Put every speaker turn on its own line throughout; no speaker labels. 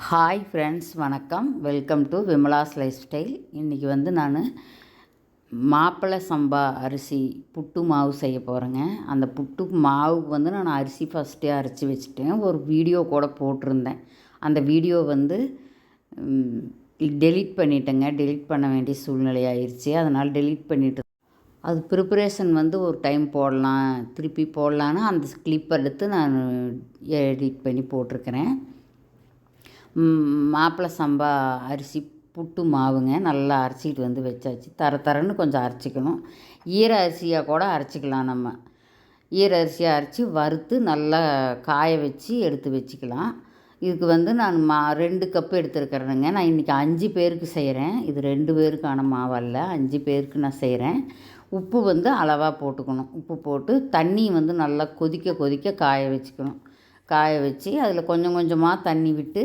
Hi friends, வணக்கம். Welcome to Vimala's life style. இன்றைக்கி நான் மாப்பிள்ளை சம்பா அரிசி புட்டு மாவு செய்ய போகிறேங்க. அந்த புட்டு மாவுக்கு நான் அரிசி ஃபஸ்ட்டே அரைச்சி வச்சுட்டேன். ஒரு வீடியோ கூட போட்டிருந்தேன். அந்த வீடியோ டெலீட் பண்ணிட்டேங்க. டெலீட் பண்ண வேண்டிய சூழ்நிலை ஆயிடுச்சு. அதனால் டெலீட் பண்ணிவிட்டு அது ப்ரிப்பரேஷன் ஒரு டைம் போடலாம், திருப்பி போடலான்னு அந்த கிளிப் எடுத்து நான் எடிட் பண்ணி போட்டிருக்கிறேன். மாப்பிள்ளை சம்பா அரிசி புட்டு மாவுங்க. நல்லா அரைச்சிக்கிட்டு வச்சாச்சு. தரன்னு கொஞ்சம் அரைச்சிக்கணும். ஈர அரிசியாக கூட அரைச்சிக்கலாம். நம்ம ஈர அரிசியாக அரைச்சி வறுத்து நல்லா காய வச்சு எடுத்து வச்சுக்கலாம். இதுக்கு நான் 2 கப்பு எடுத்துருக்கிறேனுங்க. நான் இன்றைக்கி 5 பேருக்கு செய்கிறேன். இது 2 பேருக்கான மாவல்ல, 5 பேருக்கு நான் செய்கிறேன். உப்பு அளவாக போட்டுக்கணும். உப்பு போட்டு தண்ணி நல்லா கொதிக்க காய வச்சுக்கணும். காய வச்சு அதில் கொஞ்சம் கொஞ்சமாக தண்ணி விட்டு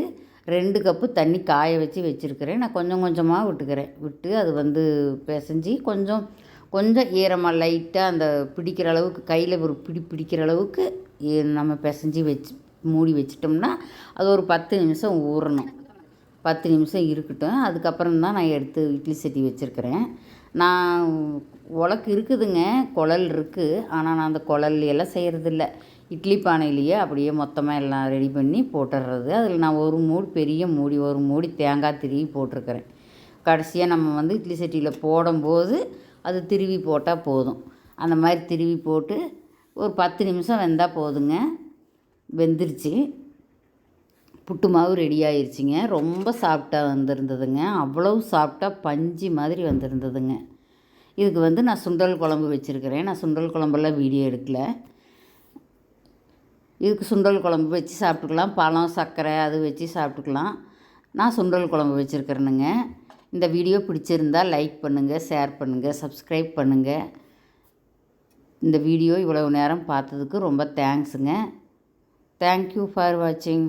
2 கப்பு தண்ணி காய வச்சு வச்சுருக்கிறேன். நான் கொஞ்சம் கொஞ்சமாக விட்டு அது பிசைஞ்சி கொஞ்சம் ஈரமாக லைட்டாக அந்த பிடிக்கிற அளவுக்கு, கையில் ஒரு பிடிக்கிற அளவுக்கு நம்ம பிசைஞ்சி மூடி வச்சிட்டோம்னா அது ஒரு 10 நிமிஷம் ஊறணும். 10 நிமிஷம் இருக்கட்டும். அதுக்கப்புறம் தான் நான் எடுத்து இட்லி சட்டி வச்சுருக்கிறேன். நான் உலக்கு இருக்குதுங்க, குழல் இருக்குது. ஆனால் நான் அந்த குழல்லாம் செய்கிறதில்ல. இட்லி பானையிலேயே அப்படியே மொத்தமாக எல்லாம் ரெடி பண்ணி போட்டுடுறது. அதில் நான் ஒரு மூடி, பெரிய மூடி, ஒரு மூடி தேங்காய் திருவி போட்டிருக்கிறேன். கடைசியாக நம்ம இட்லி சட்டியில் போடும்போது அது திருவி போட்டால் போதும். அந்த மாதிரி திருவி போட்டு ஒரு 10 நிமிஷம் வெந்தால் போதுங்க. வெந்துருச்சு. புட்டு மாவு ரெடி ஆயிடுச்சிங்க. ரொம்ப சாஃப்டாக வந்திருந்ததுங்க. அவ்வளவு சாஃப்டாக பஞ்சு மாதிரி வந்திருந்ததுங்க. இதுக்கு நான் சுண்டல் குழம்பு வச்சுருக்கிறேன். நான் சுண்டல் குழம்பெல்லாம் வீடியோ எடுக்கலை. இதுக்கு சுண்டல் குழம்பு வச்சு சாப்பிட்டுக்கலாம். பழம், சர்க்கரை அது வச்சு சாப்பிட்டுக்கலாம். நான் சுண்டல் குழம்பு வச்சுருக்கிறேனுங்க. இந்த வீடியோ பிடிச்சிருந்தால் லைக் பண்ணுங்கள், ஷேர் பண்ணுங்கள், சப்ஸ்கிரைப் பண்ணுங்கள். இந்த வீடியோ இவ்வளவு நேரம் பார்த்ததுக்கு ரொம்ப தேங்க்ஸுங்க. தேங்க்யூ ஃபார் வாட்சிங்.